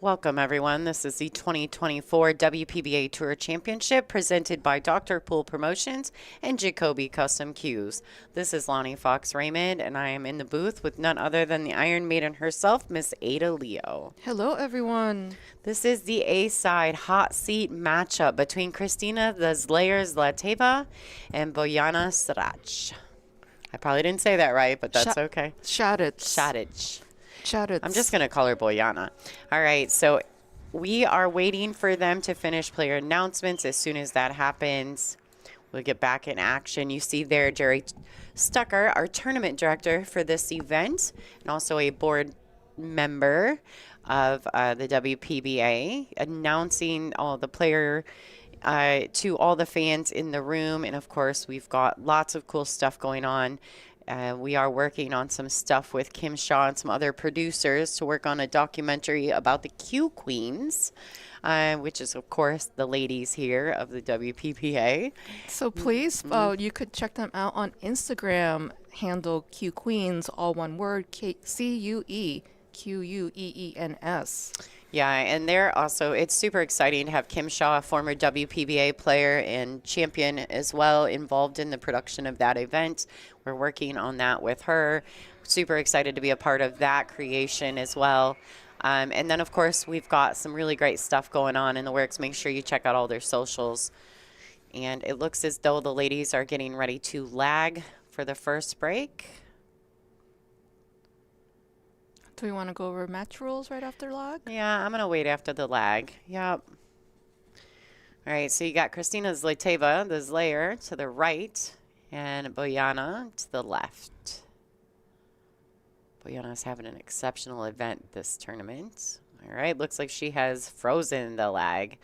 Welcome, everyone. This is the 2024 WPBA Tour Championship presented by Dr. Pool Promotions and Jacoby Custom Cues. This is Lonnie Fox Raymond, and I am in the booth with none other than the Iron Maiden herself, Miss Ada Leo. Hello, everyone. This is the A-side hot seat matchup between Kristina the Zlateva and Bojana Sarac. I probably didn't say that right, but that's okay. Sarac. I'm just going to call her Bojana. All right, so we are waiting for them to finish player announcements. As soon as that happens, we'll get back in action. You see there Jerry Stucker, our tournament director for this event, and also a board member of the WPBA, announcing all the player to all the fans in the room. And, of course, we've got lots of cool stuff going on. We are working on some stuff with Kim Shaw and some other producers to work on a documentary about the Q Queens, which is, of course, the ladies here of the WPPA. So please, you could check them out on Instagram, handle Q Queens, all one word, CUEQUEENS. Yeah, and they're also, it's super exciting to have Kim Shaw, a former WPBA player and champion as well, involved in the production of that event. We're working on that with her. Super excited to be a part of that creation as well. And then, of course, we've got some really great stuff going on in the works. Make sure you check out all their socials. And it looks as though the ladies are getting ready to lag for the first break. Do we want to go over match rules right after lag? Yeah, I'm going to wait after the lag. Yep. All right, so you got Kristina Zlateva, the Slayer, to the right, and Bojana to the left. Bojana's having an exceptional event this tournament. All right, looks like she has frozen the lag.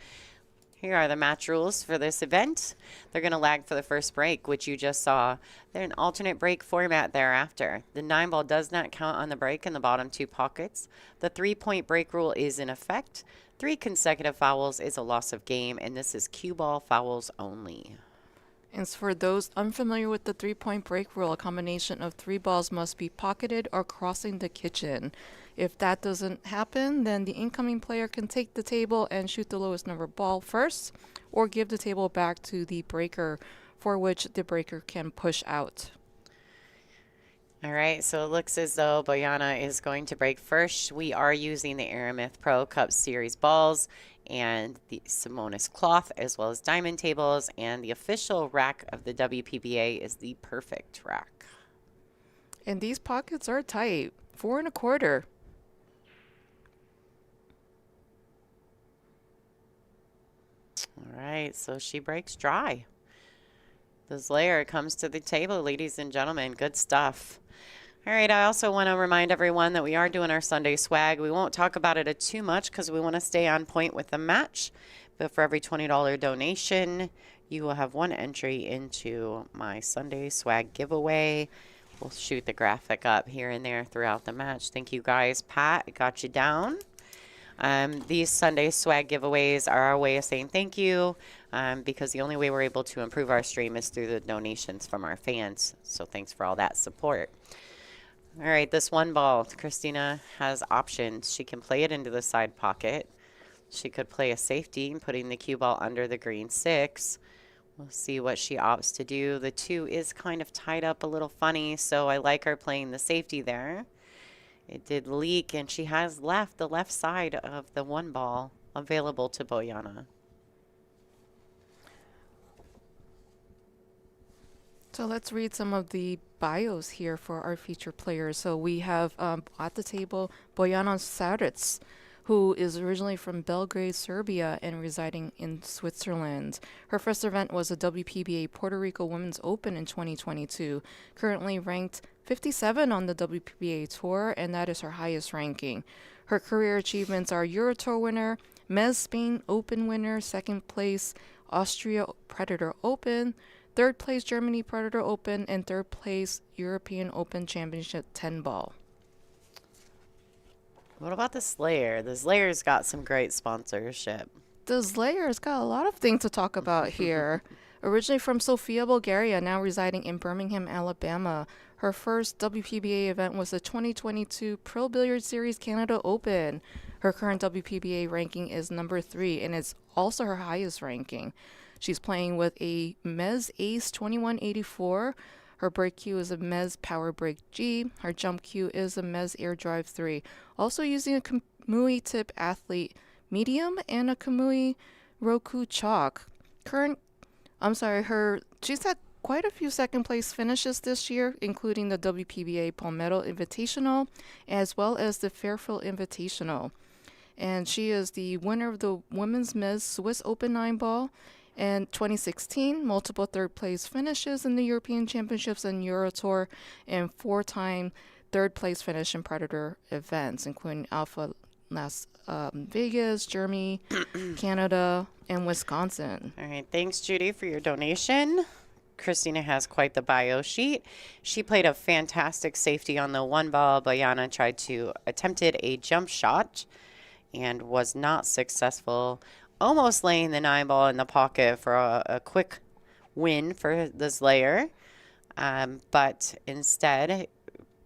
Here are the match rules for this event. They're going to lag for the first break, which you just saw. They're an alternate break format thereafter. The 9-ball does not count on the break in the bottom two pockets. The 3-point break rule is in effect. 3 consecutive fouls is a loss of game, and this is cue ball fouls only. And for those unfamiliar with the 3-point break rule, a combination of 3 balls must be pocketed or crossing the kitchen. If that doesn't happen, then the incoming player can take the table and shoot the lowest number ball first, or give the table back to the breaker, for which the breaker can push out. All right, so it looks as though Bojana is going to break first. We are using the Aramith Pro Cup Series balls and the Simonis cloth, as well as diamond tables, and the official rack of the WPBA is the perfect rack. And these pockets are tight, 4 1/4. All right, so she breaks dry. The Slayer comes to the table, ladies and gentlemen. Good stuff. All right, I also want to remind everyone that we are doing our Sunday swag. We won't talk about it too much because we want to stay on point with the match. But for every $20 donation, you will have 1 entry into my Sunday swag giveaway. We'll shoot the graphic up here and there throughout the match. Thank you guys. Pat, got you down. These Sunday swag giveaways are our way of saying thank you, because the only way we're able to improve our stream is through the donations from our fans. So thanks for all that support. All right, this 1 ball, Kristina has options. She can play it into the side pocket. She could play a safety, putting the cue ball under the green 6. We'll see what she opts to do. The 2 is kind of tied up a little funny, so I like her playing the safety there. It did leak, and she has left the left side of the 1 ball available to Bojana. So let's read some of the bios here for our featured players. So we have at the table Bojana Sarac, who is originally from Belgrade, Serbia, and residing in Switzerland. Her first event was the WPBA Puerto Rico Women's Open in 2022, currently ranked 57 on the WPBA Tour, and that is her highest ranking. Her career achievements are Euro Tour winner, Mez Spain Open winner, 2nd place Austria Predator Open, 3rd place Germany Predator Open, and 3rd place European Open Championship 10-ball. What about the Slayer? The Slayer's got some great sponsorship. The Slayer's got a lot of things to talk about here. Originally from Sofia, Bulgaria, now residing in Birmingham, Alabama. Her first WPBA event was the 2022 Pro Billiard Series Canada Open. Her current WPBA ranking is number 3, and it's also her highest ranking. She's playing with a Mez Ace 2184. Her break cue is a Mez Power Break G. Her jump cue is a Mez Air Drive 3. Also using a Kamui Tip Athlete Medium and a Kamui Roku Chalk. She's had quite a few second place finishes this year, including the WPBA Palmetto Invitational as well as the Fairfield Invitational. And she is the winner of the Women's Mez Swiss Open 9 Ball and 2016, multiple third place finishes in the European Championships and Euro Tour, and 4-time third place finish in Predator events, including Alpha Las Vegas, Germany, Canada, and Wisconsin. All right. Thanks, Judy, for your donation. Kristina has quite the bio sheet. She played a fantastic safety on the 1 ball. Bojana attempted a jump shot and was not successful, almost laying the 9 ball in the pocket for a quick win for this layer. But instead,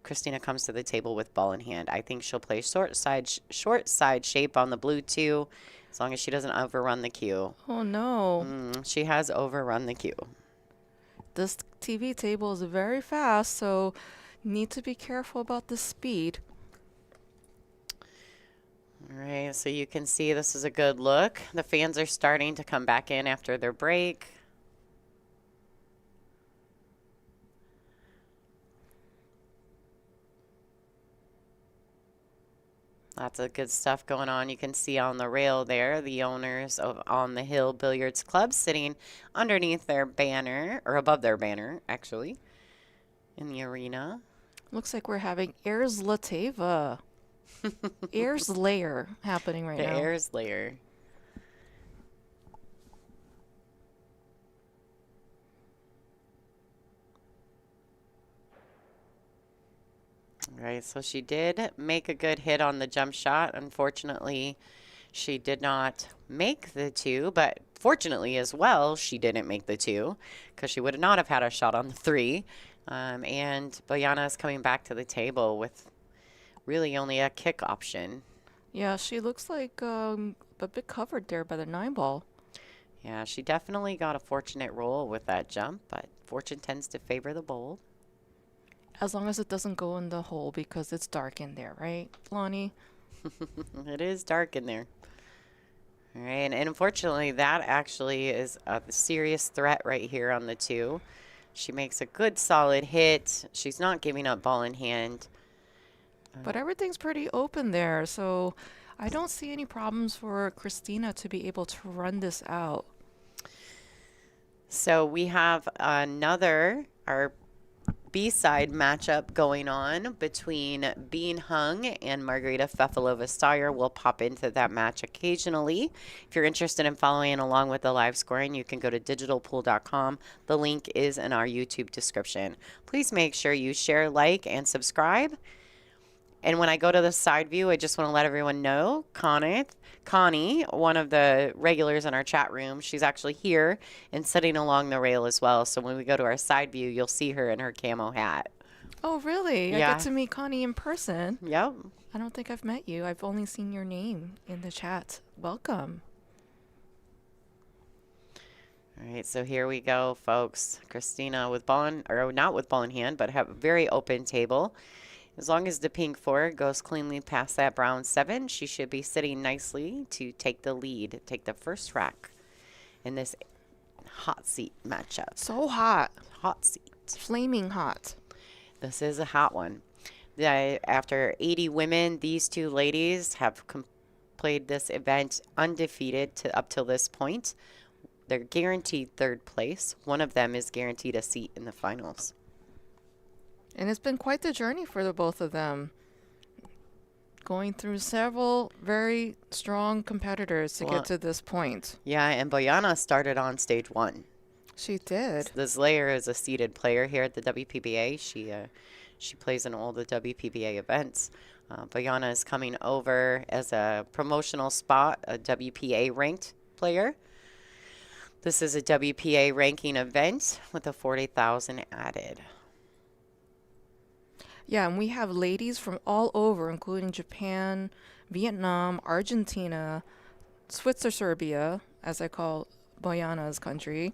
Kristina comes to the table with ball in hand. I think she'll play short side shape on the blue 2, as long as she doesn't overrun the cue. Oh, no. She has overrun the cue. This TV table is very fast, so need to be careful about the speed. All right, so you can see this is a good look. The fans are starting to come back in after their break. Lots of good stuff going on. You can see on the rail there the owners of On the Hill Billiards Club sitting underneath their banner, or above their banner, actually, in the arena. Looks like we're having Air Zlateva. Air's layer happening right now. The Air's layer. Right, so she did make a good hit on the jump shot. Unfortunately, she did not make the 2, but fortunately as well, she didn't make the 2 because she would not have had a shot on the 3. And Bojana is coming back to the table with really only a kick option. Yeah, she looks like a bit covered there by the 9 ball. Yeah, she definitely got a fortunate roll with that jump, but fortune tends to favor the bold. As long as it doesn't go in the hole because it's dark in there, right, Lonnie? It is dark in there. All right, and unfortunately, that actually is a serious threat right here on the 2. She makes a good solid hit. She's not giving up ball in hand. But everything's pretty open there, so I don't see any problems for Kristina to be able to run this out. So we have our B-side matchup going on between Bean Hung and Margarita Fefalova-Steyer. We'll pop into that match occasionally. If you're interested in following along with the live scoring, you can go to digitalpool.com. The link is in our YouTube description. Please make sure you share, like, and subscribe. And when I go to the side view, I just want to let everyone know, Connie, one of the regulars in our chat room, she's actually here and sitting along the rail as well. So when we go to our side view, you'll see her in her camo hat. Oh, really? Yeah. I get to meet Connie in person. Yep. I don't think I've met you. I've only seen your name in the chat. Welcome. All right, so here we go, folks. Kristina with not with ball in hand, but have a very open table. As long as the pink 4 goes cleanly past that brown 7, she should be sitting nicely to take the lead, take the first rack in this hot seat matchup. So hot. Hot seat. Flaming hot. This is a hot one. After 80 women, these 2 ladies have played this event undefeated up till this point. They're guaranteed 3rd place. One of them is guaranteed a seat in the finals. And it's been quite the journey for the both of them. Going through several very strong competitors to get to this point. Yeah, and Bojana started on stage 1. She did. This layer is a seeded player here at the WPBA. She plays in all the WPBA events. Bojana is coming over as a promotional spot, a WPA ranked player. This is a WPA ranking event with a 40,000 added. Yeah, and we have ladies from all over, including Japan, Vietnam, Argentina, Serbia, as I call Bojana's country.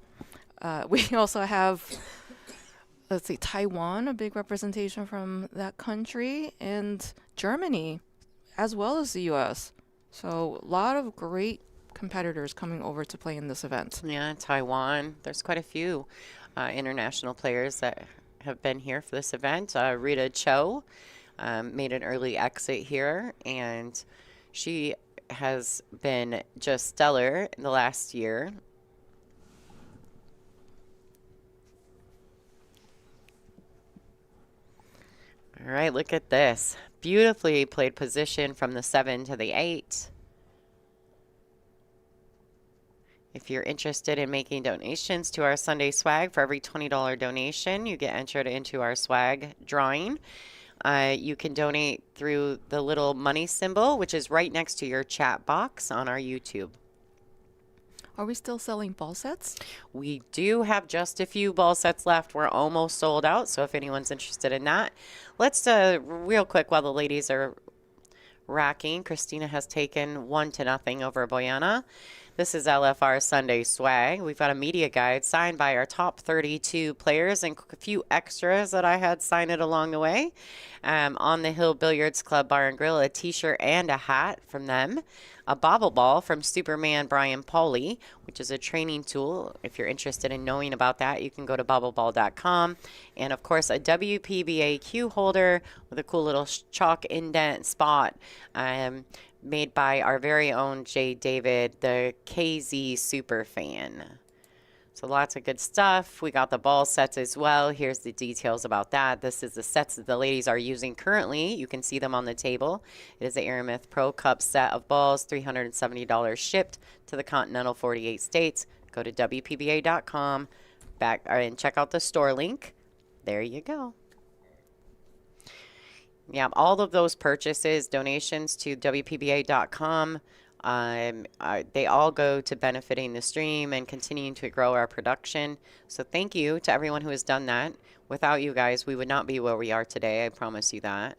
We also have, let's see, Taiwan, a big representation from that country, and Germany, as well as the US. So, a lot of great competitors coming over to play in this event. Yeah, Taiwan. There's quite a few international players that have been here for this event. Rita Cho made an early exit here, and she has been just stellar in the last year. All right, look at this. Beautifully played position from the 7 to the 8. If you're interested in making donations to our Sunday swag, for every $20 donation, you get entered into our swag drawing. You can donate through the little money symbol, which is right next to your chat box on our YouTube. Are we still selling ball sets? We do have just a few ball sets left. We're almost sold out, so if anyone's interested in that, let's real quick while the ladies are racking. Kristina has taken 1-0 over Bojana. This is LFR Sunday Swag. We've got a media guide signed by our top 32 players and a few extras that I had sign it along the way. On the Hill Billiards Club Bar and Grill, a t-shirt and a hat from them. A bobble ball from Superman Brian Pauly, which is a training tool. If you're interested in knowing about that, you can go to bobbleball.com. And of course, a WPBA cue holder with a cool little chalk indent spot. Made by our very own Jay David, the KZ super fan. So lots of good stuff. We got the ball sets as well. Here's the details about that. This is the sets that the ladies are using currently. You can see them on the table. It is the Aramith Pro Cup set of balls, $370 shipped to the continental 48 states. Go to WPBA.com and check out the store link. There you go. Yeah, all of those purchases, donations to WPBA.com, they all go to benefiting the stream and continuing to grow our production. So thank you to everyone who has done that. Without you guys, we would not be where we are today. I promise you that.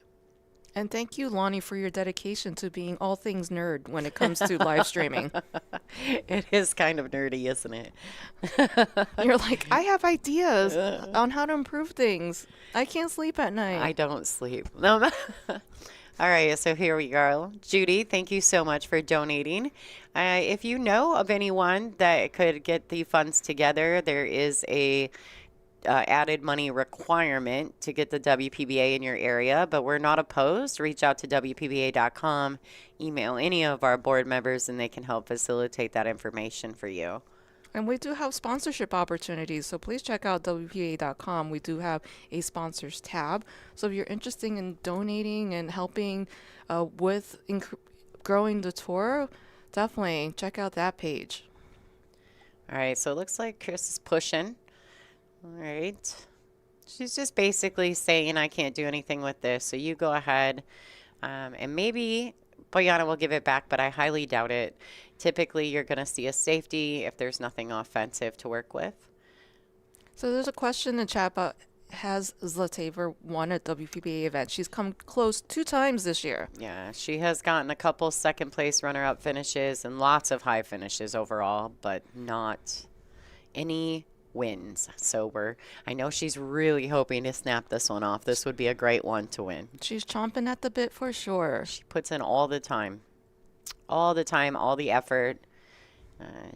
And thank you, Lonnie, for your dedication to being all things nerd when it comes to live streaming. It is kind of nerdy, isn't it? You're like, I have ideas on how to improve things. I can't sleep at night. I don't sleep. No. All right, so here we go. Judy, thank you so much for donating. If you know of anyone that could get the funds together, there is a added money requirement to get the WPBA in your area, but we're not opposed. Reach out to WPBA.com, email any of our board members, and they can help facilitate that information for you. And we do have sponsorship opportunities, so please check out WPA.com. We do have a sponsors tab. So if you're interested in donating and helping with growing the tour, definitely check out that page. All right, so it looks like Chris is pushing. All right. She's just basically saying, I can't do anything with this, so you go ahead. And maybe Bojana will give it back, but I highly doubt it. Typically, you're going to see a safety if there's nothing offensive to work with. So there's a question in the chat about, has Zlateva won a WPBA event? She's come close 2 times this year. Yeah, she has gotten a couple second place runner-up finishes and lots of high finishes overall, but not any wins. So I know she's really hoping to snap this one off. This would be a great one to win. She's chomping at the bit for sure. She puts in all the time, all the effort.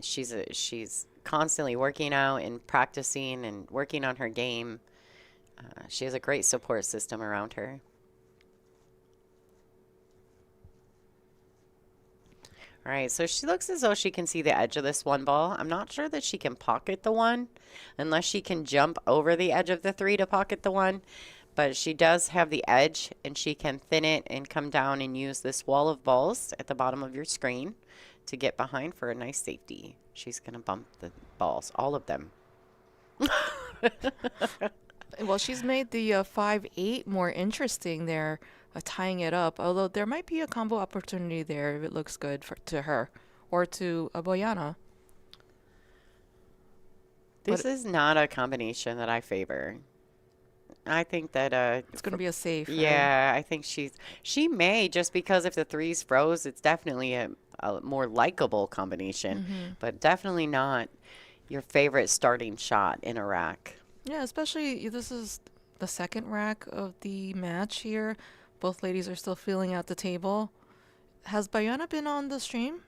She's constantly working out and practicing and working on her game. She has a great support system around her. All right, so she looks as though she can see the edge of this one ball. I'm not sure that she can pocket the one unless she can jump over the edge of the 3 to pocket the one. But she does have the edge, and she can thin it and come down and use this wall of balls at the bottom of your screen to get behind for a nice safety. She's going to bump the balls, all of them. Well, she's made the 5-8 more interesting there, tying it up. Although there might be a combo opportunity there if it looks good to her or to Bojana. This is not a combination that I favor. I think that It's going to be a safe, right? yeah, I think she may just because if the threes froze, it's definitely a more likable combination, Hmm. but definitely not your favorite starting shot in a rack. Yeah, especially this is the second rack of the match here. Both ladies are still filling out the table. Has Bojana been on the stream?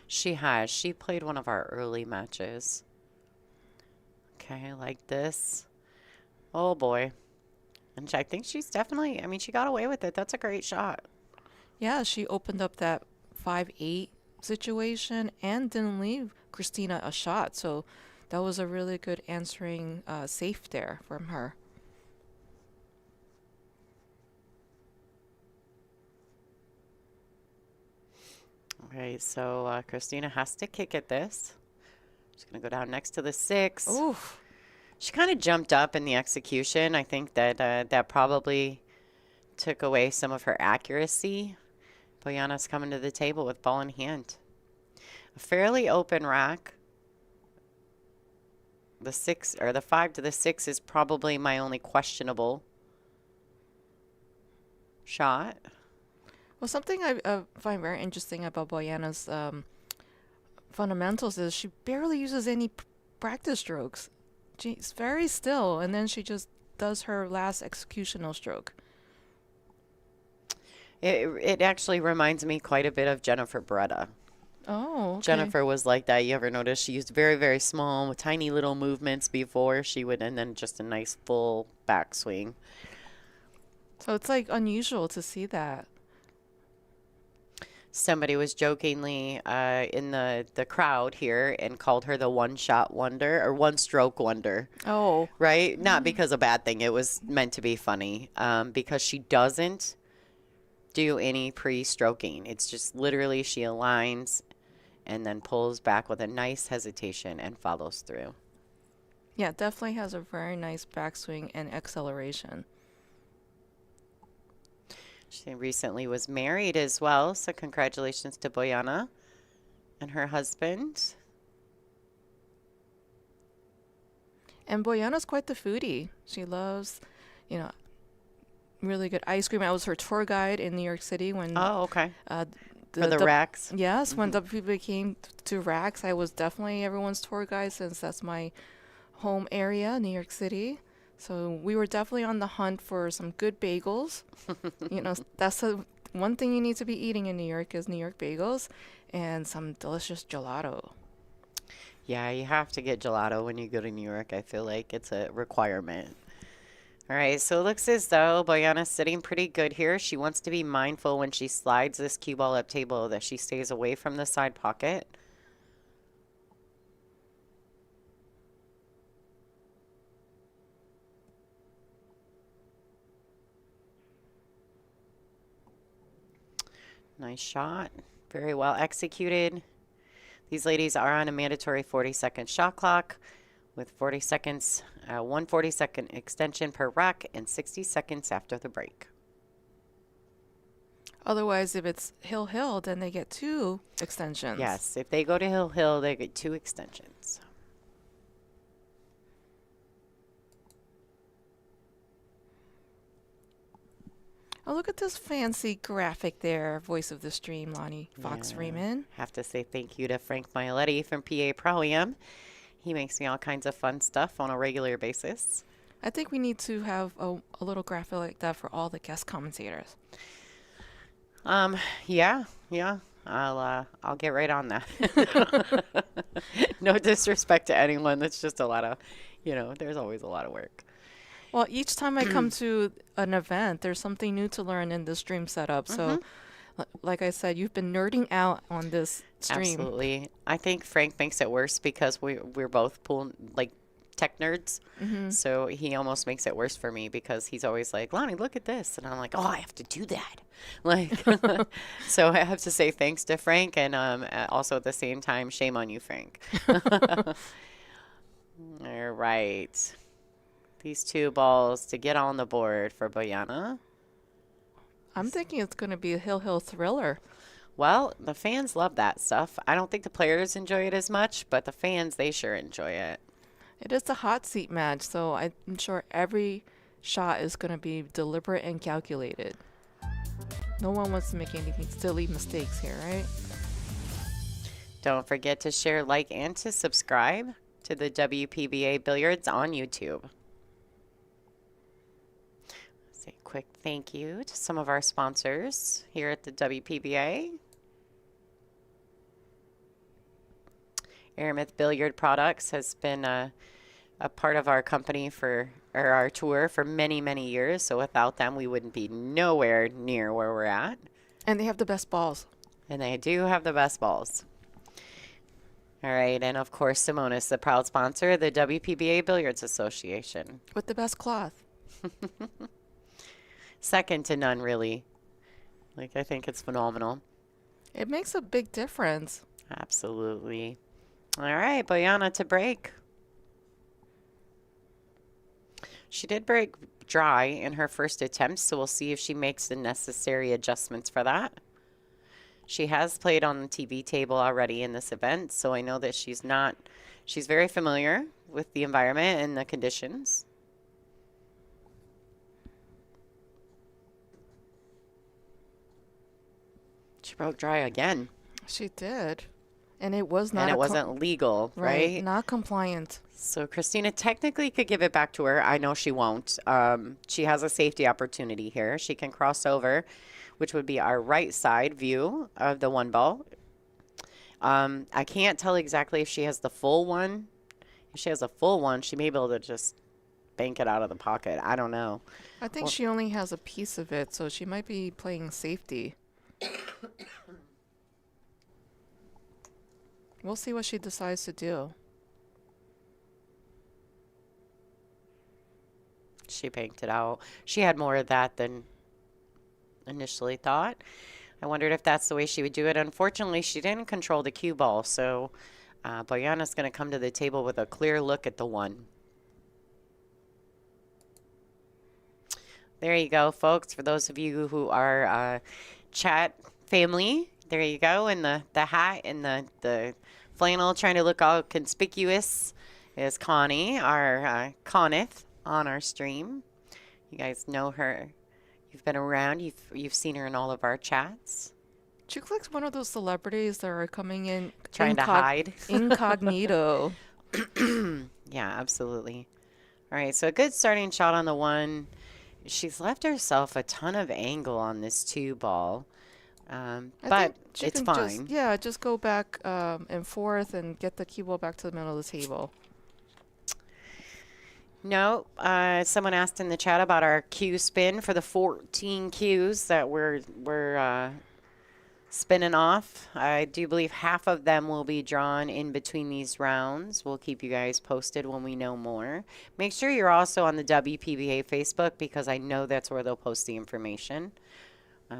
She has. She played one of our early matches. Okay, like this. Oh boy. And I think she's definitely, I mean, she got away with it. That's a great shot. Yeah, she opened up that 5-8 situation and didn't leave Kristina a shot. So that was a really good answering safe there from her. Okay, so Christina has to kick at this. She's going to go down next to the 6. Oof. She kind of jumped up in the execution. I think that that probably took away some of her accuracy. Bojana's coming to the table with ball in hand. A fairly open rack. The 6 or the 5 to the 6 is probably my only questionable shot. Well, something I find very interesting about Bojana's fundamentals is she barely uses any practice strokes. She's very still, and then she just does her last executional stroke. It actually reminds me quite a bit of Jennifer Beretta. Oh, okay. Jennifer was like that. You ever notice she used very, very small, tiny little movements before she would, and then just a nice full backswing. So it's like unusual to see that. Somebody was jokingly in the crowd here and called her the one-shot wonder or one-stroke wonder, Oh, right? Not because a bad thing. It was meant to be funny because she doesn't do any pre-stroking. It's just literally she aligns and then pulls back with a nice hesitation and follows through. yeah, definitely has a very nice backswing and acceleration. She recently was married as well, so congratulations to Bojana and her husband. And Bojana's quite the foodie. She loves, you know, really good ice cream. I was her tour guide in New York City when Oh, okay. uh, For the racks. Yes, when WPBA came to Racks, I was definitely everyone's tour guide since that's my home area, New York City. So we were definitely on the hunt for some good bagels. That's the one thing you need to be eating in New York is New York bagels and some delicious gelato. Yeah, you have to get gelato when you go to New York. I feel like it's a requirement. All right, so it looks as though Bojana's sitting pretty good here. She wants to be mindful when she slides this cue ball up table that she stays away from the side pocket. Nice shot. Very well executed. These ladies are on a mandatory 40-second shot clock with 40 seconds, 1 40-second extension per rack and 60 seconds after the break. Otherwise, if it's hill-hill, then they get 2 extensions. Yes, if they go to hill-hill, they get 2 extensions. Oh, look at this fancy graphic there. Voice of the stream, Lonnie Fox Yeah. Raymond. Have to say thank you to Frank Maialetti from PA Pro-Am. He makes me all kinds of fun stuff on a regular basis. I think we need to have a little graphic like that for all the guest commentators. Yeah. I'll get right on that. No disrespect to anyone. That's just a lot of, there's always a lot of work. Well, each time I come to an event, there's something new to learn in this stream setup. So, like I said, you've been nerding out on this stream. Absolutely. I think Frank makes it worse because we're both tech nerds. So he almost makes it worse for me because he's always like, Lonnie, look at this. And I'm like, oh, I have to do that. So I have to say thanks to Frank and also at the same time, shame on you, Frank. All right. These 2 balls to get on the board for Bojana. I'm thinking it's going to be a hill thriller. Well, the fans love that stuff. I don't think the players enjoy it as much, but the fans, they sure enjoy it. It is a hot seat match, so I'm sure every shot is going to be deliberate and calculated. No one wants to make anything silly mistakes here, right? Don't forget to share, like, and to subscribe to the WPBA Billiards on YouTube. Say a quick thank you to some of our sponsors here at the WPBA. Aramith Billiard Products has been a part of our company or our tour for many, many years. So without them, we wouldn't be nowhere near where we're at. And they have the best balls. And they do have the best balls. All right. And of course, Simonis, the proud sponsor of the WPBA Billiards Association. With the best cloth. Second to none, really. Like, I think it's phenomenal. It makes a big difference. Absolutely. All right, Bojana to break. She did break dry in her first attempt, so we'll see if she makes the necessary adjustments for that. She has played on the TV table already in this event, so I know that she's very familiar with the environment and the conditions. She broke dry again. She did. And it was not And it wasn't legal, right? Not compliant. So Kristina technically could give it back to her. I know she won't. She has a safety opportunity here. She can cross over, which would be our right side view of the one ball. I can't tell exactly if she has the full one. If she has a full one, she may be able to just bank it out of the pocket. I don't know. I think she only has a piece of it, so she might be playing safety. We'll see what she decides to do. She banked it out. She had more of that than initially thought. I wondered if that's the way she would do it. Unfortunately, she didn't control the cue ball, so Bojana's going to come to the table with a clear look at the one. There you go, folks. For those of you who are chat family, there you go. And the hat and the flannel trying to look all conspicuous is Connie, our Coneth on our stream. You guys know her. You've been around. You've seen her in all of our chats. She looks like one of those celebrities that are coming in Trying to hide. Incognito. Yeah, absolutely. All right, so a good starting shot on the one. She's left herself a ton of angle on this two ball. But it's fine. Just go back and forth and get the cue ball back to the middle of the table. No, someone asked in the chat about our cue spin for the 14 cues that we're spinning off. I do believe half of them will be drawn in between these rounds. We'll keep you guys posted when we know more. Make sure you're also on the WPBA Facebook because I know that's where they'll post the information.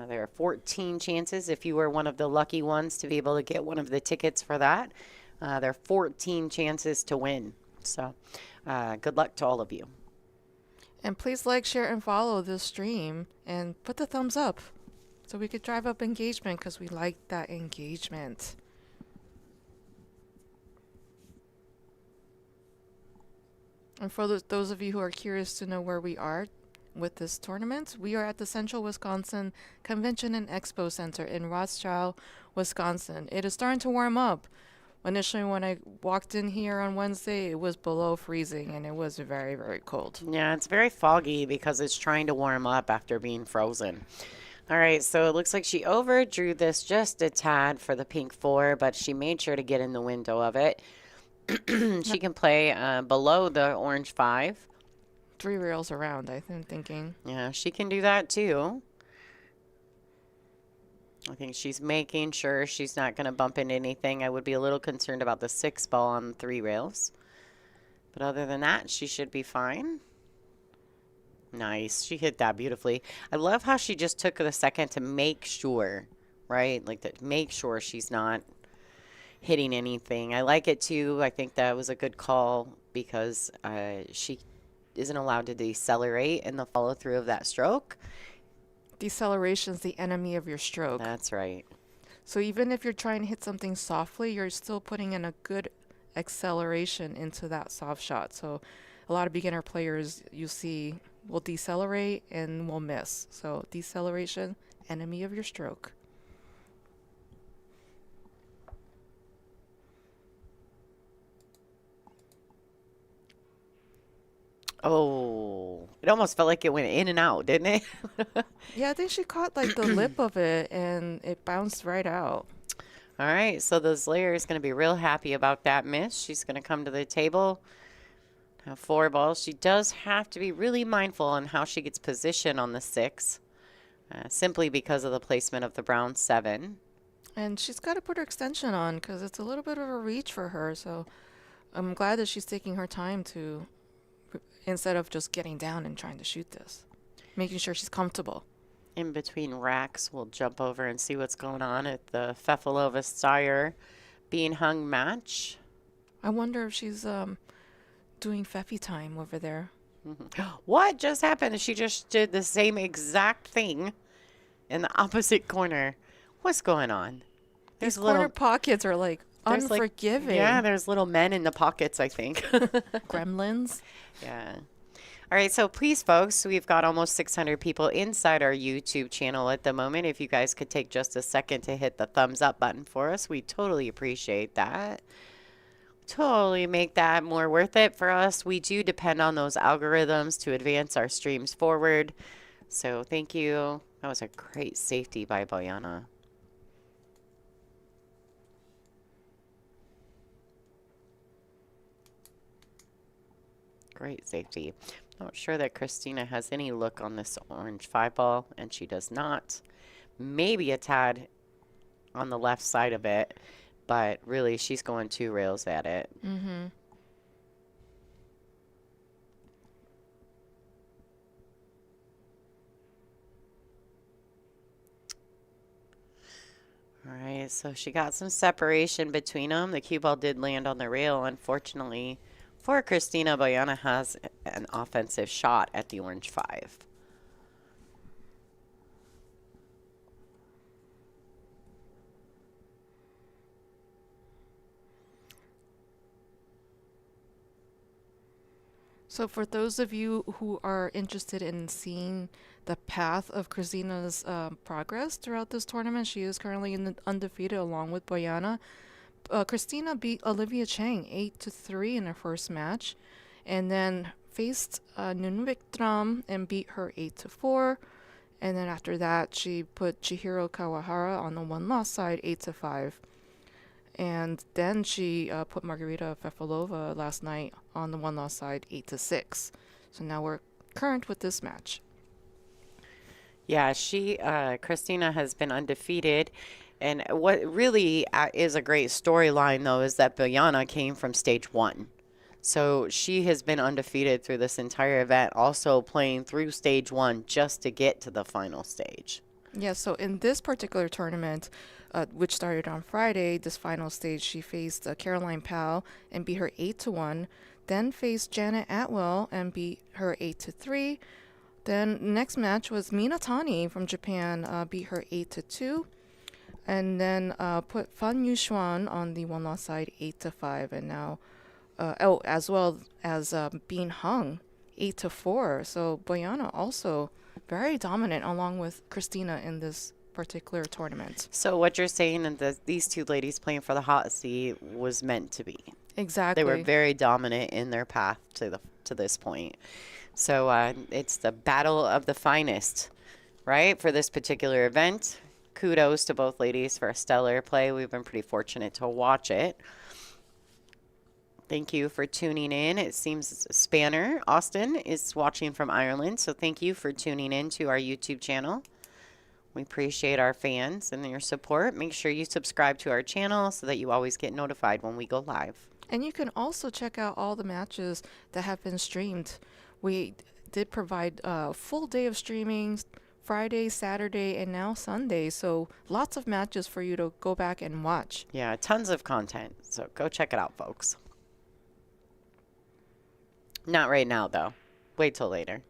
There are 14 chances if you were one of the lucky ones to be able to get one of the tickets for that. There are 14 chances to win. So good luck to all of you. And please like, share, and follow this stream and put the thumbs up so we could drive up engagement because we like that engagement. And for those of you who are curious to know where we are with this tournament, we are at the Central Wisconsin Convention and Expo Center in Rothschild, Wisconsin. It is starting to warm up. Initially, when I walked in here on Wednesday, it was below freezing, and it was very, very cold. Yeah, it's very foggy because it's trying to warm up after being frozen. All right, so it looks like she overdrew this just a tad for the pink 4, but she made sure to get in the window of it. She can play below the orange 5. 3 rails around, I'm thinking. Yeah, she can do that too. I think she's making sure she's not going to bump into anything. I would be a little concerned about the 6 ball on the 3 rails. But other than that, she should be fine. Nice. She hit that beautifully. I love how she just took the second to make sure, right? Like, to make sure she's not hitting anything. I like it too. I think that was a good call because she isn't allowed to decelerate in the follow through of that stroke. Deceleration is the enemy of your stroke. That's right. So even if you're trying to hit something softly, you're still putting in a good acceleration into that soft shot. So a lot of beginner players you see will decelerate and will miss. So deceleration, enemy of your stroke. Oh, it almost felt like it went in and out, didn't it? Yeah, I think she caught like the lip of it and it bounced right out. All right, so the Slayer is going to be real happy about that miss. She's going to come to the table, have 4 balls. She does have to be really mindful on how she gets positioned on the 6, simply because of the placement of the brown 7. And she's got to put her extension on because it's a little bit of a reach for her. So I'm glad that she's taking her time to, instead of just getting down and trying to shoot this, making sure she's comfortable. In between racks, we'll jump over and see what's going on at the Fefalova Sire being hung match. I wonder if she's doing Feffy time over there. What just happened? She just did the same exact thing in the opposite corner. What's going on? These corner pockets are like there's unforgiving. Yeah, there's little men in the pockets, I think. Gremlins. Yeah. All right, so please, folks, we've got almost 600 people inside our YouTube channel at the moment. If you guys could take just a second to hit the thumbs up button for us, we totally appreciate that. Totally make that more worth it for us. We do depend on those algorithms to advance our streams forward. So thank you. That was a great safety by Bojana. Great safety. Not sure that Kristina has any look on this orange 5-ball, and she does not. Maybe a tad on the left side of it, but really she's going 2 rails at it. Mm-hmm. All right, so she got some separation between them. The cue ball did land on the rail, unfortunately. For Kristina, Bojana has an offensive shot at the orange 5. So for those of you who are interested in seeing the path of Kristina's progress throughout this tournament, she is currently undefeated along with Bojana. Kristina beat Olivia Chang 8-3 in her first match, and then faced Nunvik Tram and beat her 8-4. And then after that, she put Chihiro Kawahara on the one-loss side 8-5. And then she put Margarita Fefalova last night on the one-loss side 8-6. So now we're current with this match. Yeah, Kristina has been undefeated. And what really is a great storyline, though, is that Bojana came from stage 1. So she has been undefeated through this entire event, also playing through stage 1 just to get to the final stage. Yeah, so in this particular tournament, which started on Friday, this final stage, she faced Caroline Powell and beat her 8-1. Then faced Janet Atwell and beat her 8-3. Then next match was Minatani from Japan, beat her 8-2. And then put Fan Yushuan on the one-loss side 8-5. And now, as well as being hung 8-4. So Bojana also very dominant along with Kristina in this particular tournament. So what you're saying is that these two ladies playing for the hot seat was meant to be. Exactly. They were very dominant in their path to this point. So it's the battle of the finest, right, for this particular event. Kudos to both ladies for a stellar play. We've been pretty fortunate to watch it. Thank you for tuning in. It seems Spanner Austin is watching from Ireland, so thank you for tuning in to our YouTube channel. We appreciate our fans and your support. Make sure you subscribe to our channel so that you always get notified when we go live. And you can also check out all the matches that have been streamed. We did provide a full day of streaming, Friday, Saturday, and now Sunday. So lots of matches for you to go back and watch. Yeah, tons of content. So go check it out, folks. Not right now, though. Wait till later.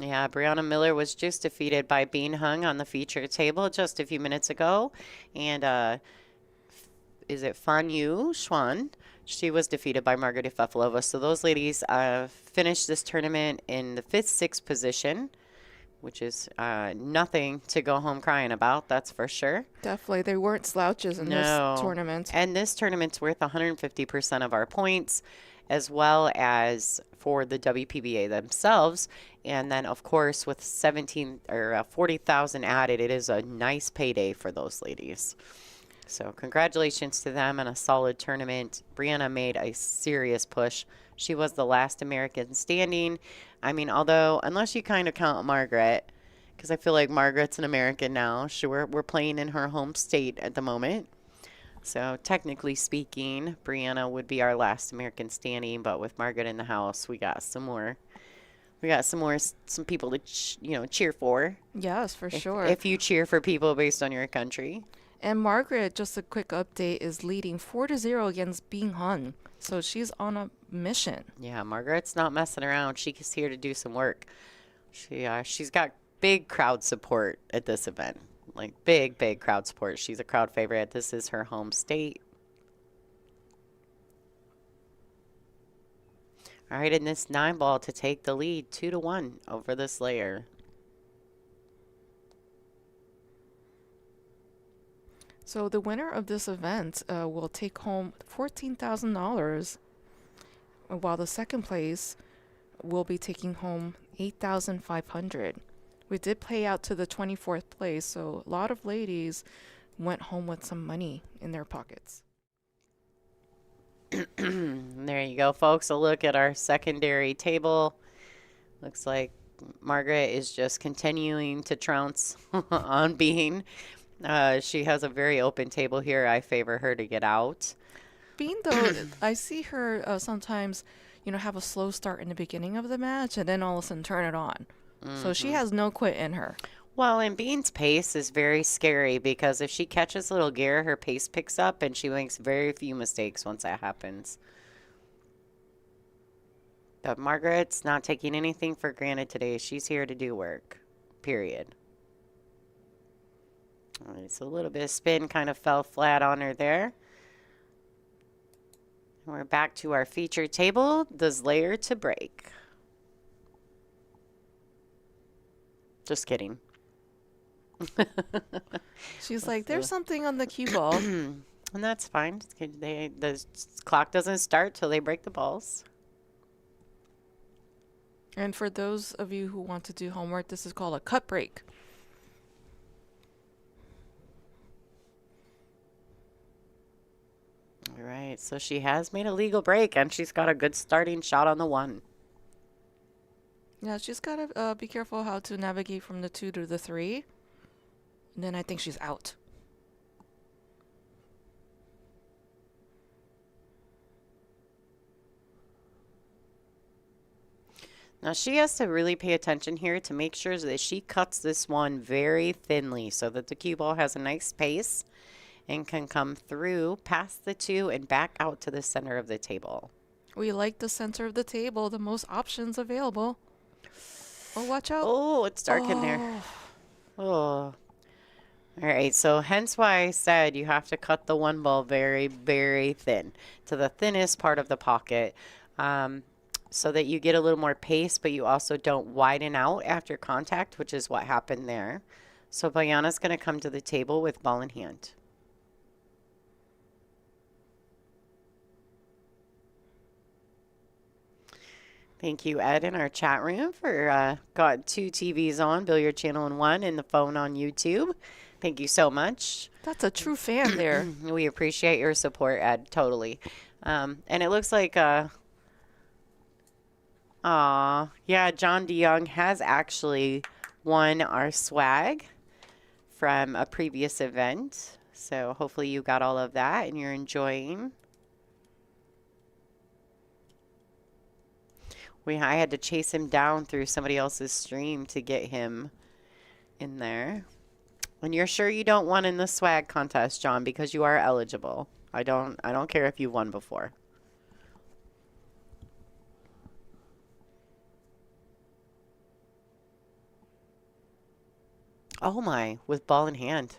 Yeah, Brianna Miller was just defeated by Bean Hung on the feature table just a few minutes ago. And is it Fan Yu Xuan? She was defeated by Margarita Fefalova. So those ladies finished this tournament in the 5th, 6th position, which is nothing to go home crying about, that's for sure. Definitely. They weren't slouches in this No. tournament. And this tournament's worth 150% of our points, as well as for the WPBA themselves. And then, of course, with 17 or 40,000 added, it is a nice payday for those ladies. So congratulations to them and a solid tournament. Brianna made a serious push. She was the last American standing. I mean, although, unless you kind of count Margaret, because I feel like Margaret's an American now. We're playing in her home state at the moment. So technically speaking, Brianna would be our last American standing, but with Margaret in the house, we got some more. Some people to cheer for. Yes, for sure. If you cheer for people based on your country. And Margaret, just a quick update, is leading 4-0 against Bing Hun. So she's on a mission. Yeah, Margaret's not messing around. She's here to do some work. She's got big crowd support at this event. Like big crowd support. She's a crowd favorite. This is her home state. All right, in this 9-ball to take the lead 2-1 over this layer. So the winner of this event will take home $14,000, while the second place will be taking home $8,500. We did pay out to the 24th place, so a lot of ladies went home with some money in their pockets. There you go, folks. A look at our secondary table. Looks like Margaret is just continuing to trounce on Bean. She has a very open table here. I favor her to get out. Bean, though, I see her sometimes, have a slow start in the beginning of the match and then all of a sudden turn it on. So she has no quit in her. Well, and Bean's pace is very scary because if she catches a little gear, her pace picks up and she makes very few mistakes once that happens. But Margaret's not taking anything for granted today. She's here to do work, period. All right, so a little bit of spin kind of fell flat on her there. And we're back to our feature table, the layer to break. Just kidding. She's like, there's something on the cue ball. And that's fine. The clock doesn't start till they break the balls. And for those of you who want to do homework, this is called a cut break. All right, so she has made a legal break, and she's got a good starting shot on the 1. Yeah, she's got to be careful how to navigate from the 2 to the 3. And then I think she's out. Now she has to really pay attention here to make sure that she cuts this one very thinly so that the cue ball has a nice pace and can come through past the 2 and back out to the center of the table. We like the center of the table, the most options available. Oh, watch out. Oh, it's dark in there. Oh. All right, so hence why I said you have to cut the 1 ball very, very thin to the thinnest part of the pocket so that you get a little more pace, but you also don't widen out after contact, which is what happened there. So Bojana's going to come to the table with ball in hand. Thank you, Ed, in our chat room for got 2 TVs on, Billiard Channel and 1, and the phone on YouTube. Thank you so much. That's a true fan there. We appreciate your support, Ed, totally. And it looks like, yeah, John DeYoung has actually won our swag from a previous event. So hopefully you got all of that and you're enjoying. I had to chase him down through somebody else's stream to get him in there. And you're sure you don't want in the swag contest, John, because you are eligible. I don't care if you've won before. Oh my, with ball in hand.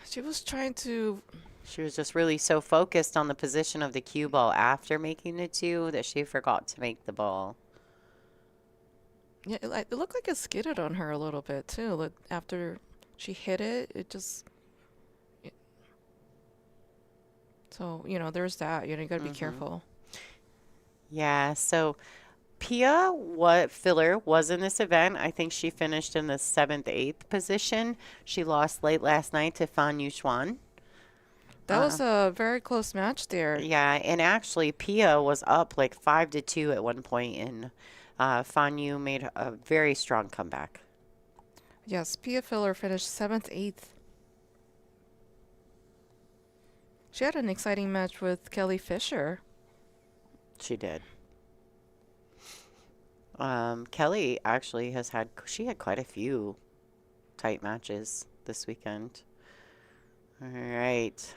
She was trying to. She was just really so focused on the position of the cue ball after making the 2 that she forgot to make the ball. Yeah, it looked like it skidded on her a little bit too. Like after she hit it, it just. So, there's that. You gotta be careful. Yeah, so Pia, what filler was in this event? I think she finished in the 7th, 8th position. She lost late last night to Fan Yuxuan. That was a very close match there. Yeah, and actually Pia was up like 5-2 at one point, and Fan Yu made a very strong comeback. Yes, Pia Filler finished 7th, 8th. She had an exciting match with Kelly Fisher. She did. Kelly actually she had quite a few tight matches this weekend. All right.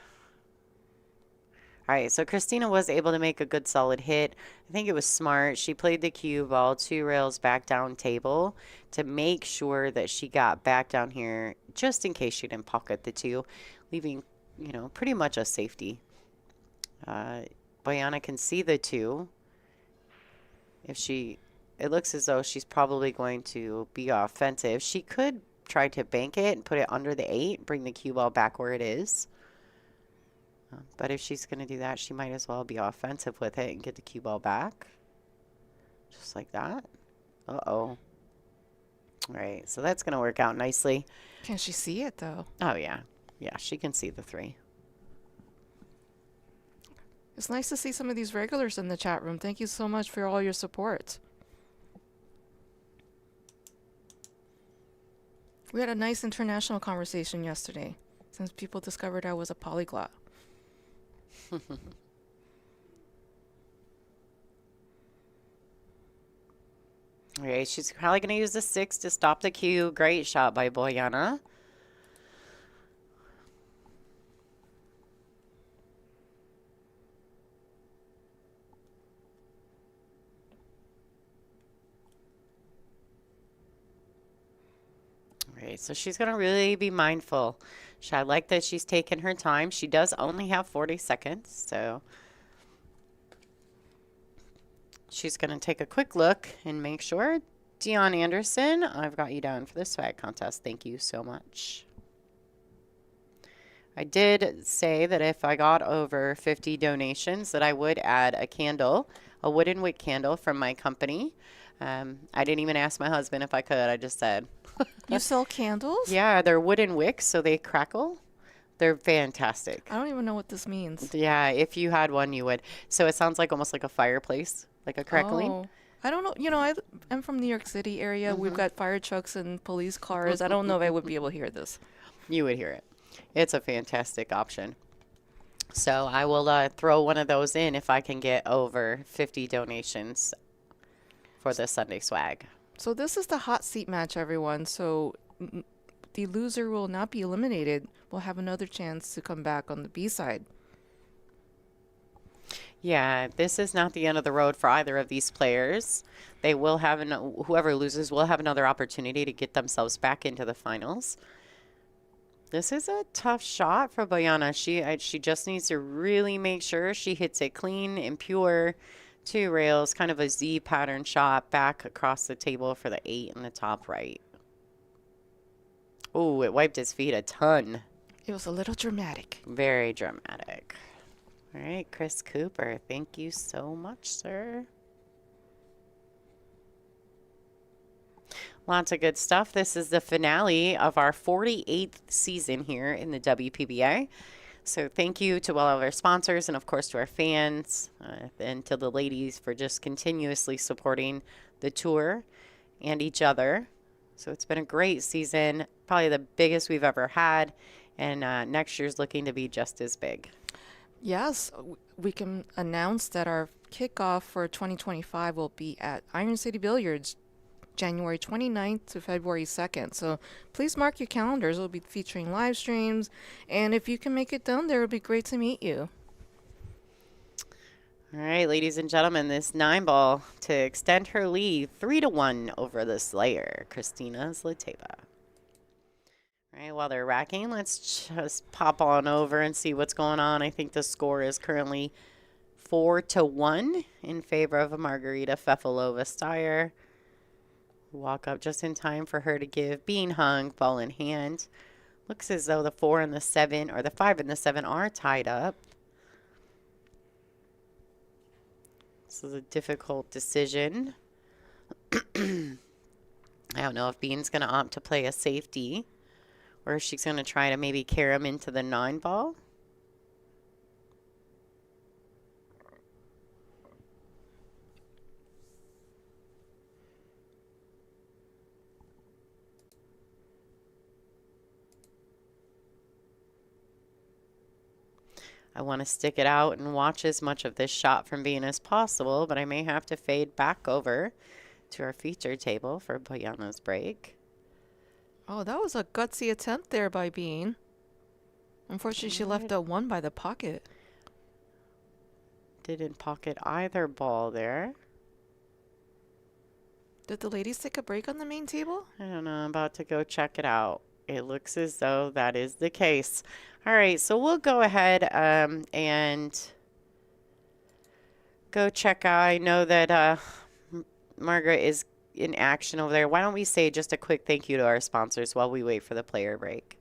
All right, so Kristina was able to make a good solid hit. I think it was smart. She played the cue ball 2 rails back down table to make sure that she got back down here just in case she didn't pocket the 2, leaving, pretty much a safety. Bojana can see the 2. It looks as though she's probably going to be offensive. She could try to bank it and put it under the 8, bring the cue ball back where it is. But if she's going to do that, she might as well be offensive with it and get the cue ball back. Just like that. Uh-oh. All right, so that's going to work out nicely. Can she see it, though? Oh, yeah. Yeah, she can see the 3. It's nice to see some of these regulars in the chat room. Thank you so much for all your support. We had a nice international conversation yesterday, since people discovered I was a polyglot. All right, she's probably going to use the 6 to stop the cue. Great shot by Bojana. All right, so she's going to really be mindful. I like that she's taking her time. She does only have 40 seconds, so she's going to take a quick look and make sure. Dion Anderson, I've got you down for the swag contest. Thank you so much. I did say that if I got over 50 donations that I would add a candle, a wooden wick candle from my company. I didn't even ask my husband if I could. I just said. You sell candles? Yeah, they're wooden wicks, so they crackle. They're fantastic. I don't even know what this means. Yeah, if you had one, you would. So it sounds like almost like a fireplace, like a crackling. Oh. I don't know. I'm from New York City area. We've got fire trucks and police cars. I don't know if I would be able to hear this. You would hear it. It's a fantastic option. So I will throw one of those in if I can get over 50 donations for the Sunday swag. So this is the hot seat match, everyone. So the loser will not be eliminated. We'll have another chance to come back on the B side. Yeah, this is not the end of the road for either of these players. They will have whoever loses will have another opportunity to get themselves back into the finals. This is a tough shot for Bojana. She just needs to really make sure she hits it clean and pure. 2 rails, kind of a Z pattern shot back across the table for the 8 in the top right. Oh, it wiped his feet a ton. It was a little dramatic. Very dramatic. All right, Chris Cooper, thank you so much, sir. Lots of good stuff. This is the finale of our 48th season here in the WPBA. So thank you to all of our sponsors and, of course, to our fans and to the ladies for just continuously supporting the tour and each other. So it's been a great season, probably the biggest we've ever had, and next year's looking to be just as big. Yes, we can announce that our kickoff for 2025 will be at Iron City Billiards, January 29th to February 2nd. So please mark your calendars. We'll be featuring live streams. And if you can make it down there, it would be great to meet you. All right, ladies and gentlemen, this 9-ball to extend her lead 3-1 over the Slayer, Kristina Zlateva. All right, while they're racking, let's just pop on over and see what's going on. I think the score is currently 4-1 in favor of Margarita Fefalova-Steyer. Walk up just in time for her to give Bean Hung ball in hand. Looks as though the 4 and the 7, or the 5 and the 7 are tied up. This is a difficult decision. I don't know if Bean's going to opt to play a safety, or if she's going to try to maybe carry him into the 9 ball. I want to stick it out and watch as much of this shot from Bean as possible, but I may have to fade back over to our feature table for Bojana's break. Oh, that was a gutsy attempt there by Bean. Unfortunately, she left a 1 by the pocket. Didn't pocket either ball there. Did the ladies take a break on the main table? I don't know. I'm about to go check it out. It looks as though that is the case. All right, so we'll go ahead and go check out. I know that Margaret is in action over there. Why don't we say just a quick thank you to our sponsors while we wait for the player break?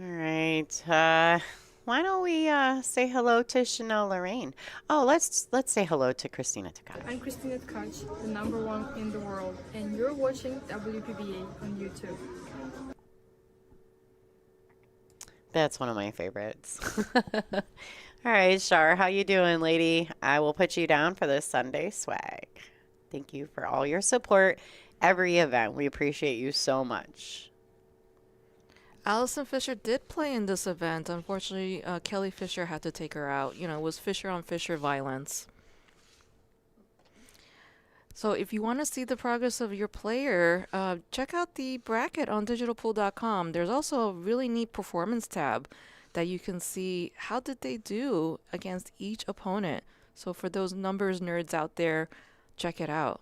All right. Why don't we say hello to Chanel Lorraine? Oh, let's say hello to Kristina Takata. I'm Kristina Takata, the #1 in the world, and you're watching WPBA on YouTube. That's one of my favorites. All right, Shar, how you doing, lady? I will put you down for the Sunday swag. Thank you for all your support every event. We appreciate you so much. Allison Fisher did play in this event. Unfortunately, Kelly Fisher had to take her out. You know, it was Fisher on Fisher violence. So if you want to see the progress of your player, check out the bracket on digitalpool.com. There's also a really neat performance tab that you can see how did they do against each opponent. So for those numbers nerds out there, check it out.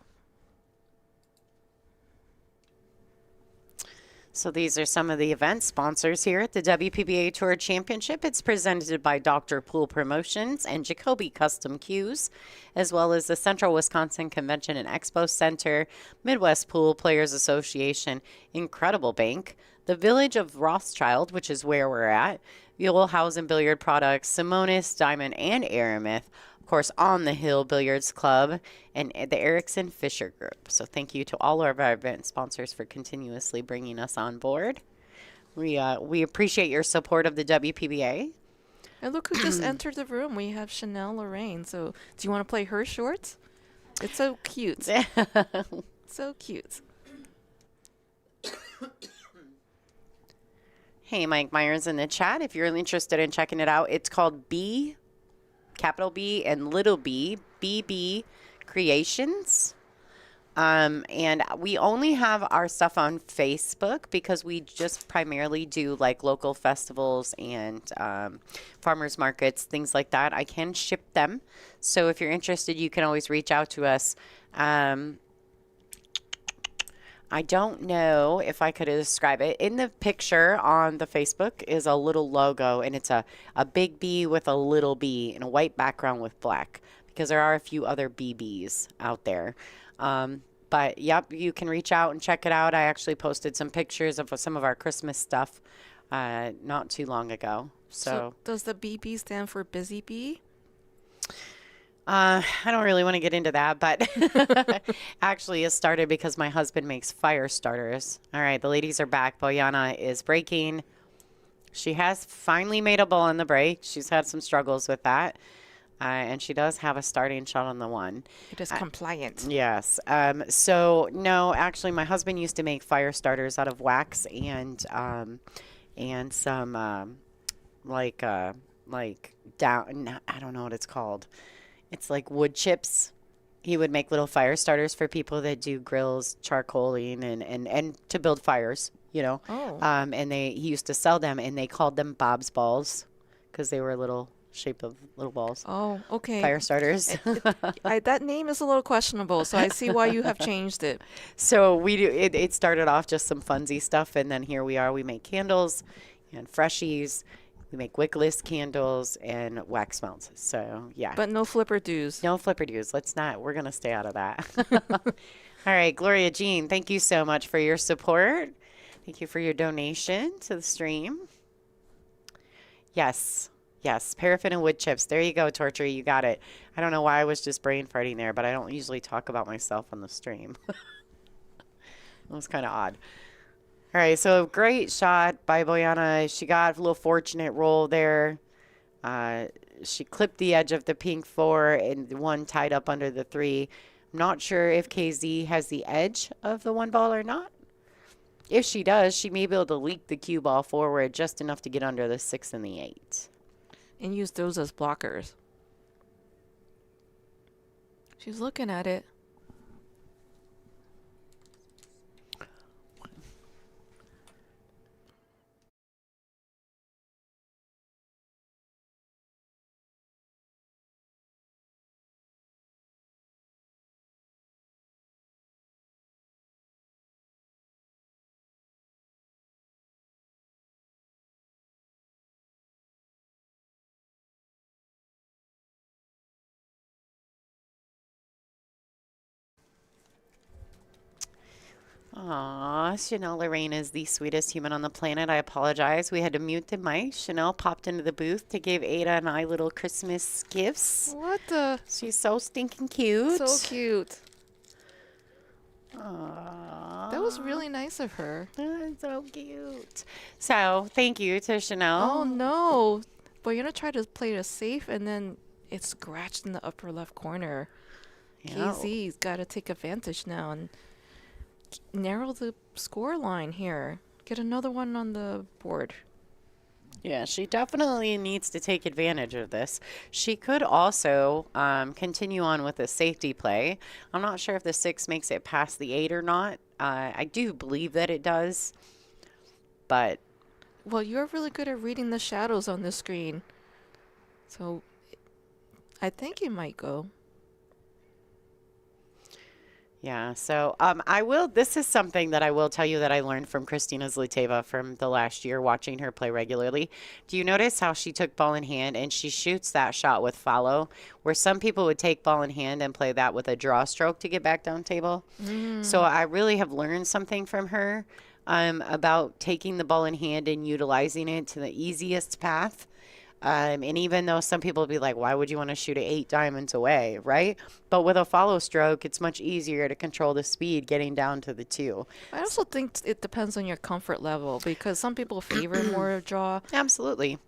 So these are some of the event sponsors here at the WPBA Tour Championship. It's presented by Dr. Pool Promotions and Jacoby Custom Cues, as well as the Central Wisconsin Convention and Expo Center, Midwest Pool Players Association, Incredible Bank, the Village of Rothschild, which is where we're at, Buell House and Billiard Products, Simonis, Diamond, and Aramith, of course, On the Hill Billiards Club, and the Erickson Fisher Group. So thank you to all of our event sponsors for continuously bringing us on board. We appreciate your support of the WPBA. And look who just entered the room. We have Chanel Lorraine. So do you want to play her shorts? It's so cute. So cute. Hey, Mike Myers in the chat. If you're interested in checking it out, it's called B, capital B and little b, BB Creations. And we only have our stuff on Facebook because we just primarily do like local festivals and farmers markets, things like that. I can ship them. So if you're interested, you can always reach out to us. I don't know if I could describe it. In the picture on the Facebook is a little logo, and it's a big B with a little b in a white background with black, because there are a few other BBs out there. But yep, you can reach out and check it out. I actually posted some pictures of some of our Christmas stuff not too long ago. So does the BB stand for Busy Bee? I don't really want to get into that, but actually it started because my husband makes fire starters. All right, the ladies are back. Bojana is breaking. She has finally made a ball in the break. She's had some struggles with that. And she does have a starting shot on the one. It is I- compliant. Yes. So no, actually, my husband used to make fire starters out of wax and some like down. I don't know what it's called. It's like wood chips. He would make little fire starters for people that do grills, charcoaling, and to build fires. Oh. And he used to sell them, and they called them Bob's balls because they were little shape of little balls. Oh, okay. Fire starters. That name is a little questionable, so I see why you have changed it. So we do it started off just some funsy stuff, and then here we are. We make candles and freshies. We make wickless candles and wax melts. So yeah. But no flipper dues. No flipperdoos. Let's not. We're gonna stay out of that. All right, Gloria Jean, thank you so much for your support. Thank you for your donation to the stream. Yes. Yes, paraffin and wood chips. There you go, Torture. You got it. I don't know why I was just brain farting there, but I don't usually talk about myself on the stream. It was kind of odd. All right, so great shot by Bojana. She got a little fortunate roll there. She clipped the edge of the pink 4 and the 1 tied up under the 3. I'm not sure if KZ has the edge of the 1 ball or not. If she does, she may be able to leak the cue ball forward just enough to get under the 6 and the 8. And use those as blockers. She's looking at it. Aw, Chanel Lorraine is the sweetest human on the planet. I apologize. We had to mute the mic. Chanel popped into the booth to give Ada and I little Christmas gifts. What the? She's so stinking cute. So cute. Aww. That was really nice of her. That's so cute. So, thank you to Chanel. Oh no. Bojana tried to play it safe and then it scratched in the upper left corner. Yeah. KZ's got to take advantage now and narrow the score line here. Get another one on the board. Yeah, she definitely needs to take advantage of this. She could also continue on with a safety play. I'm not sure if the 6 makes it past the 8 or not. I do believe that it does, but Well, you're really good at reading the shadows on the screen. So I think it might go. yeah. So this is something that I will tell you that I learned from Kristina Zlateva from the last year watching her play regularly. Do you notice how she took ball in hand and she shoots that shot with follow, where some people would take ball in hand and play that with a draw stroke to get back down table? So I really have learned something from her about taking the ball in hand and utilizing it to the easiest path. And even though some people would be like, why would you want to shoot it 8 diamonds away, right? But with a follow stroke, it's much easier to control the speed getting down to the 2. I also think it depends on your comfort level because some people favor more draw. Absolutely.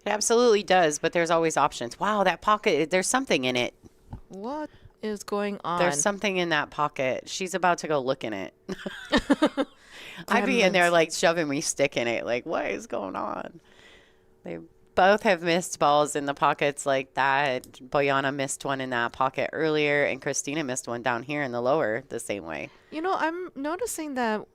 It absolutely does, but there's always options. Wow, that pocket, there's something in it. What is going on? There's something in that pocket. She's about to go look in it. I'd be in there Gremlins. like shoving my stick in it, like, what is going on? They both have missed balls in the pockets like that. Bojana missed one in that pocket earlier, and Kristina missed one down here in the lower the same way. You know, I'm noticing that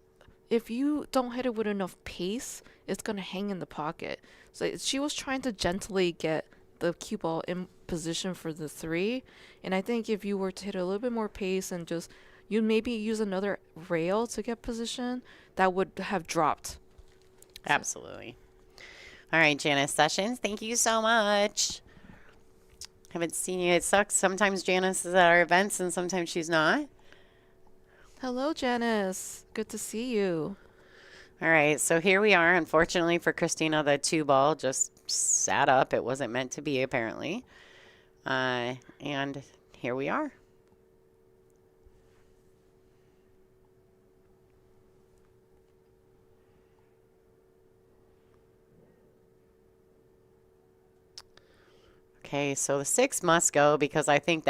if you don't hit it with enough pace, it's going to hang in the pocket. So she was trying to gently get the cue ball in position for the 3. And I think if you were to hit a little bit more pace and just, you maybe use another rail to get position, that would have dropped. Absolutely. All right, Janice Sessions, thank you so much. Haven't seen you. It sucks. Sometimes Janice is at our events and sometimes she's not. Hello, Janice. Good to see you. All right, so here we are. Unfortunately for Kristina, the 2 ball just sat up. It wasn't meant to be, apparently. And here we are. Okay, so the 6 must go because I think that